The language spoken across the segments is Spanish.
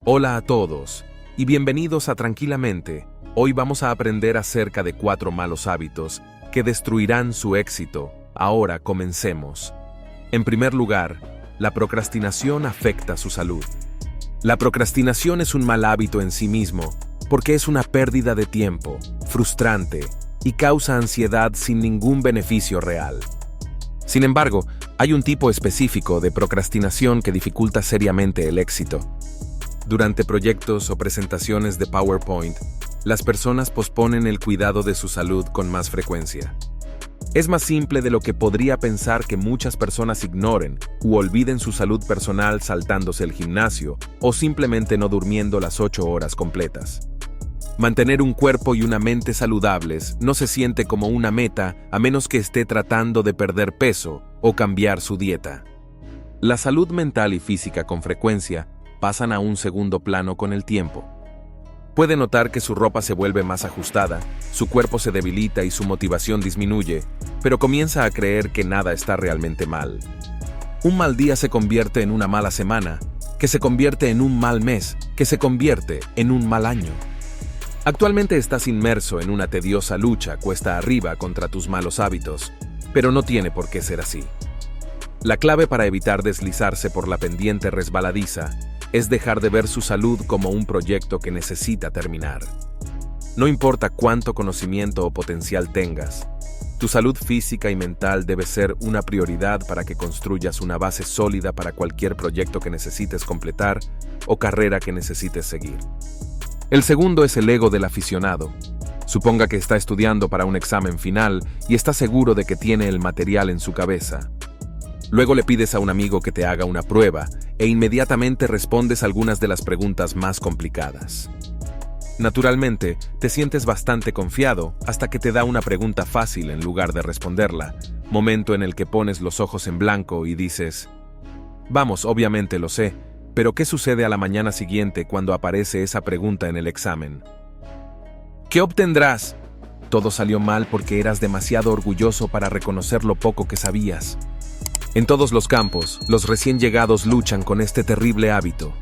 Hola a todos y bienvenidos a Tranquilamente. Hoy vamos a aprender acerca de 4 malos hábitos que destruirán su éxito. Ahora comencemos. En primer lugar, la procrastinación afecta su salud. La procrastinación es un mal hábito en sí mismo porque es una pérdida de tiempo, frustrante y causa ansiedad sin ningún beneficio real. Sin embargo, hay un tipo específico de procrastinación que dificulta seriamente el éxito. Durante proyectos o presentaciones de PowerPoint, las personas posponen el cuidado de su salud con más frecuencia. Es más simple de lo que podría pensar que muchas personas ignoren u olviden su salud personal saltándose el gimnasio o simplemente no durmiendo las 8 horas completas. Mantener un cuerpo y una mente saludables no se siente como una meta a menos que esté tratando de perder peso o cambiar su dieta. La salud mental y física con frecuencia pasan a un segundo plano con el tiempo. Puede notar que su ropa se vuelve más ajustada, su cuerpo se debilita y su motivación disminuye, pero comienza a creer que nada está realmente mal. Un mal día se convierte en una mala semana, que se convierte en un mal mes, que se convierte en un mal año. Actualmente estás inmerso en una tediosa lucha cuesta arriba contra tus malos hábitos, pero no tiene por qué ser así. La clave para evitar deslizarse por la pendiente resbaladiza es dejar de ver su salud como un proyecto que necesita terminar. No importa cuánto conocimiento o potencial tengas, tu salud física y mental debe ser una prioridad para que construyas una base sólida para cualquier proyecto que necesites completar o carrera que necesites seguir. El segundo es el ego del aficionado. Suponga que está estudiando para un examen final y está seguro de que tiene el material en su cabeza. Luego le pides a un amigo que te haga una prueba e inmediatamente respondes algunas de las preguntas más complicadas. Naturalmente, te sientes bastante confiado hasta que te da una pregunta fácil en lugar de responderla, momento en el que pones los ojos en blanco y dices: «Vamos, obviamente lo sé, pero ¿qué sucede a la mañana siguiente cuando aparece esa pregunta en el examen? ¿Qué obtendrás? Todo salió mal porque eras demasiado orgulloso para reconocer lo poco que sabías». En todos los campos, los recién llegados luchan con este terrible hábito.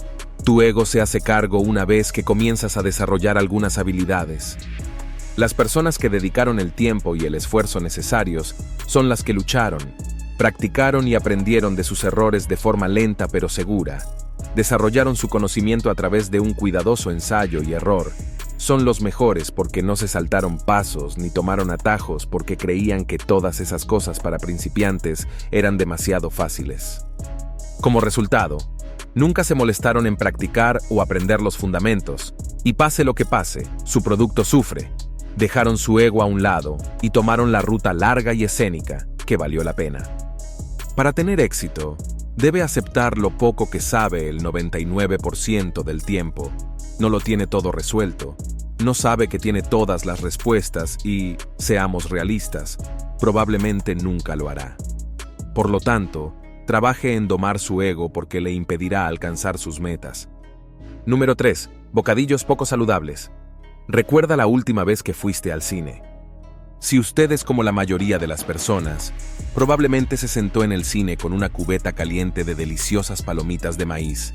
Tu ego se hace cargo una vez que comienzas a desarrollar algunas habilidades. Las personas que dedicaron el tiempo y el esfuerzo necesarios son las que lucharon, practicaron y aprendieron de sus errores de forma lenta pero segura. Desarrollaron su conocimiento a través de un cuidadoso ensayo y error. Son los mejores porque no se saltaron pasos ni tomaron atajos porque creían que todas esas cosas para principiantes eran demasiado fáciles. Como resultado, nunca se molestaron en practicar o aprender los fundamentos, y pase lo que pase, su producto sufre. Dejaron su ego a un lado y tomaron la ruta larga y escénica que valió la pena. Para tener éxito, debe aceptar lo poco que sabe el 99% del tiempo. No lo tiene todo resuelto, no sabe que tiene todas las respuestas y, seamos realistas, probablemente nunca lo hará. Por lo tanto, trabaje en domar su ego porque le impedirá alcanzar sus metas. Número 3. Bocadillos poco saludables. Recuerda la última vez que fuiste al cine. Si usted es como la mayoría de las personas, probablemente se sentó en el cine con una cubeta caliente de deliciosas palomitas de maíz.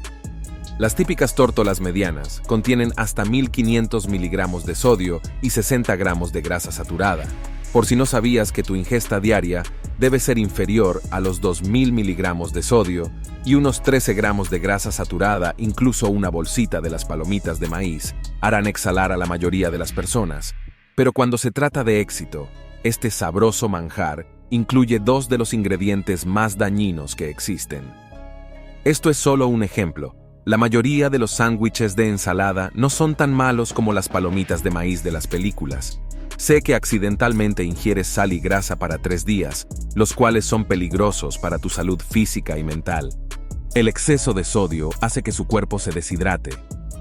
Las típicas tórtolas medianas contienen hasta 1500 miligramos de sodio y 60 gramos de grasa saturada, por si no sabías que tu ingesta diaria debe ser inferior a los 2000 miligramos de sodio y unos 13 gramos de grasa saturada. Incluso una bolsita de las palomitas de maíz harán exhalar a la mayoría de las personas. Pero cuando se trata de éxito, este sabroso manjar incluye 2 de los ingredientes más dañinos que existen. Esto es solo un ejemplo. La mayoría de los sándwiches de ensalada no son tan malos como las palomitas de maíz de las películas. Sé que accidentalmente ingieres sal y grasa para 3 días, los cuales son peligrosos para tu salud física y mental. El exceso de sodio hace que su cuerpo se deshidrate,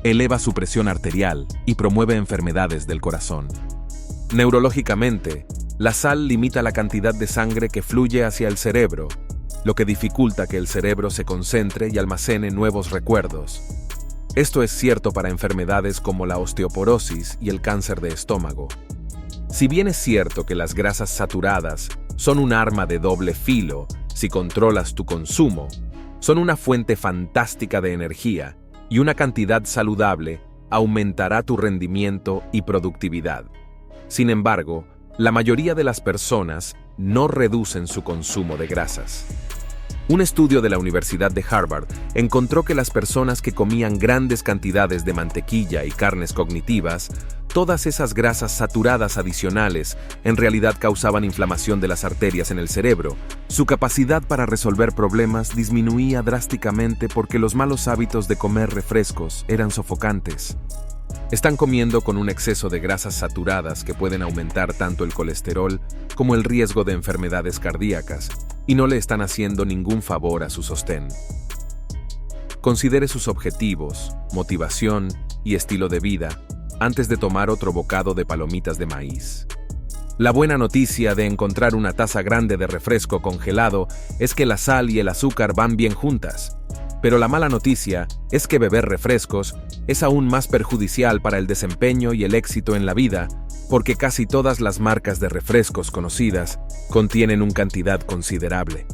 eleva su presión arterial y promueve enfermedades del corazón. Neurológicamente, la sal limita la cantidad de sangre que fluye hacia el cerebro, lo que dificulta que el cerebro se concentre y almacene nuevos recuerdos. Esto es cierto para enfermedades como la osteoporosis y el cáncer de estómago. Si bien es cierto que las grasas saturadas son un arma de doble filo si controlas tu consumo, son una fuente fantástica de energía y una cantidad saludable aumentará tu rendimiento y productividad. Sin embargo, la mayoría de las personas no reducen su consumo de grasas. Un estudio de la Universidad de Harvard encontró que las personas que comían grandes cantidades de mantequilla y carnes cognitivas, todas esas grasas saturadas adicionales en realidad causaban inflamación de las arterias en el cerebro. Su capacidad para resolver problemas disminuía drásticamente porque los malos hábitos de comer refrescos eran sofocantes. Están comiendo con un exceso de grasas saturadas que pueden aumentar tanto el colesterol como el riesgo de enfermedades cardíacas, y no le están haciendo ningún favor a su sostén. Considere sus objetivos, motivación y estilo de vida antes de tomar otro bocado de palomitas de maíz. La buena noticia de encontrar una taza grande de refresco congelado es que la sal y el azúcar van bien juntas. Pero la mala noticia es que beber refrescos es aún más perjudicial para el desempeño y el éxito en la vida, porque casi todas las marcas de refrescos conocidas contienen una cantidad considerable.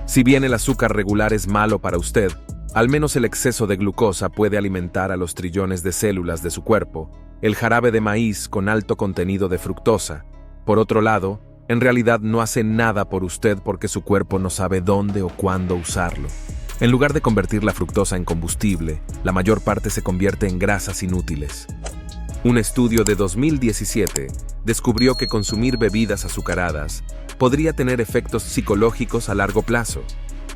Si bien el azúcar regular es malo para usted, al menos el exceso de glucosa puede alimentar a los trillones de células de su cuerpo. El jarabe de maíz con alto contenido de fructosa, por otro lado, en realidad no hace nada por usted porque su cuerpo no sabe dónde o cuándo usarlo. En lugar de convertir la fructosa en combustible, la mayor parte se convierte en grasas inútiles. Un estudio de 2017 descubrió que consumir bebidas azucaradas podría tener efectos psicológicos a largo plazo,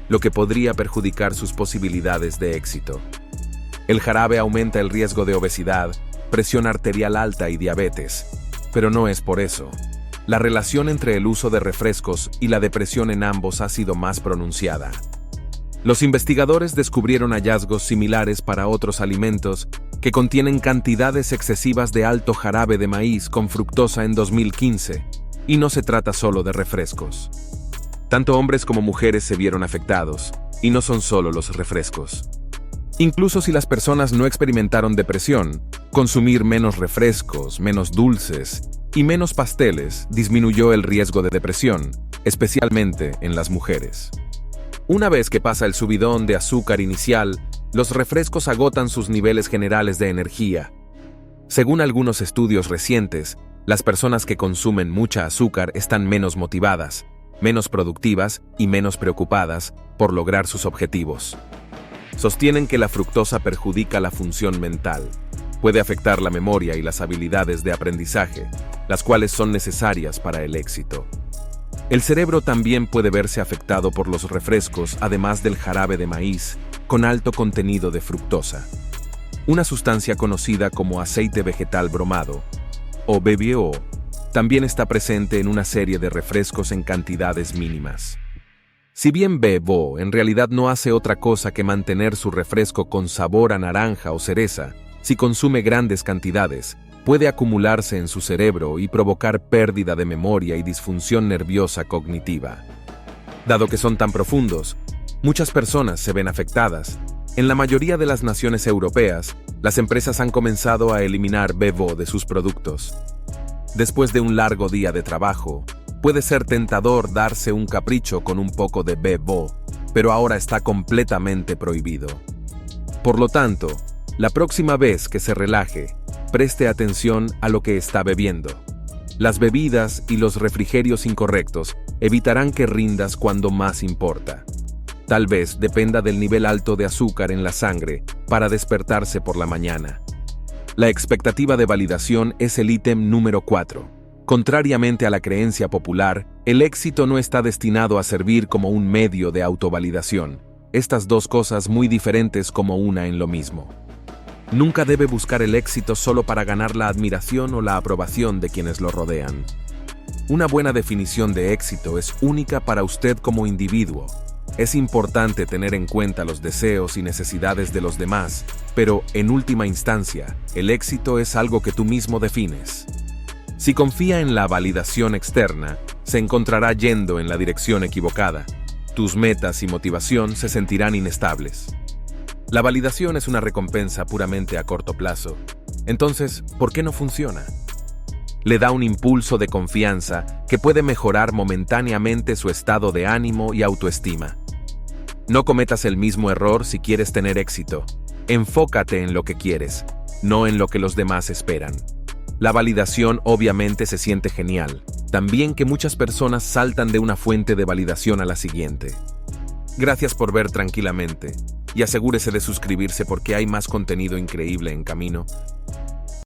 lo que podría perjudicar sus posibilidades de éxito. El jarabe aumenta el riesgo de obesidad, presión arterial alta y diabetes, pero no es por eso. La relación entre el uso de refrescos y la depresión en ambos ha sido más pronunciada. Los investigadores descubrieron hallazgos similares para otros alimentos que contienen cantidades excesivas de alto jarabe de maíz con fructosa en 2015, y no se trata solo de refrescos. Tanto hombres como mujeres se vieron afectados, y no son solo los refrescos. Incluso si las personas no experimentaron depresión, consumir menos refrescos, menos dulces y menos pasteles disminuyó el riesgo de depresión, especialmente en las mujeres. Una vez que pasa el subidón de azúcar inicial, los refrescos agotan sus niveles generales de energía. Según algunos estudios recientes, las personas que consumen mucha azúcar están menos motivadas, menos productivas y menos preocupadas por lograr sus objetivos. Sostienen que la fructosa perjudica la función mental, puede afectar la memoria y las habilidades de aprendizaje, las cuales son necesarias para el éxito. El cerebro también puede verse afectado por los refrescos, además del jarabe de maíz, con alto contenido de fructosa. Una sustancia conocida como aceite vegetal bromado, o BBO, también está presente en una serie de refrescos en cantidades mínimas. Si bien BBO en realidad no hace otra cosa que mantener su refresco con sabor a naranja o cereza, si consume grandes cantidades, puede acumularse en su cerebro y provocar pérdida de memoria y disfunción nerviosa cognitiva. Dado que son tan profundos, muchas personas se ven afectadas. En la mayoría de las naciones europeas, las empresas han comenzado a eliminar BBO de sus productos. Después de un largo día de trabajo, puede ser tentador darse un capricho con un poco de BBO, pero ahora está completamente prohibido. Por lo tanto, la próxima vez que se relaje, preste atención a lo que está bebiendo. Las bebidas y los refrigerios incorrectos evitarán que rindas cuando más importa. Tal vez dependa del nivel alto de azúcar en la sangre para despertarse por la mañana. La expectativa de validación es el ítem número 4. Contrariamente a la creencia popular, el éxito no está destinado a servir como un medio de autovalidación. Estas dos cosas muy diferentes como una en lo mismo. Nunca debe buscar el éxito solo para ganar la admiración o la aprobación de quienes lo rodean. Una buena definición de éxito es única para usted como individuo. Es importante tener en cuenta los deseos y necesidades de los demás, pero, en última instancia, el éxito es algo que tú mismo defines. Si confía en la validación externa, se encontrará yendo en la dirección equivocada. Tus metas y motivación se sentirán inestables. La validación es una recompensa puramente a corto plazo. Entonces, ¿por qué no funciona? Le da un impulso de confianza que puede mejorar momentáneamente su estado de ánimo y autoestima. No cometas el mismo error si quieres tener éxito. Enfócate en lo que quieres, no en lo que los demás esperan. La validación obviamente se siente genial, también que muchas personas saltan de una fuente de validación a la siguiente. Gracias por ver tranquilamente, y asegúrese de suscribirse porque hay más contenido increíble en camino.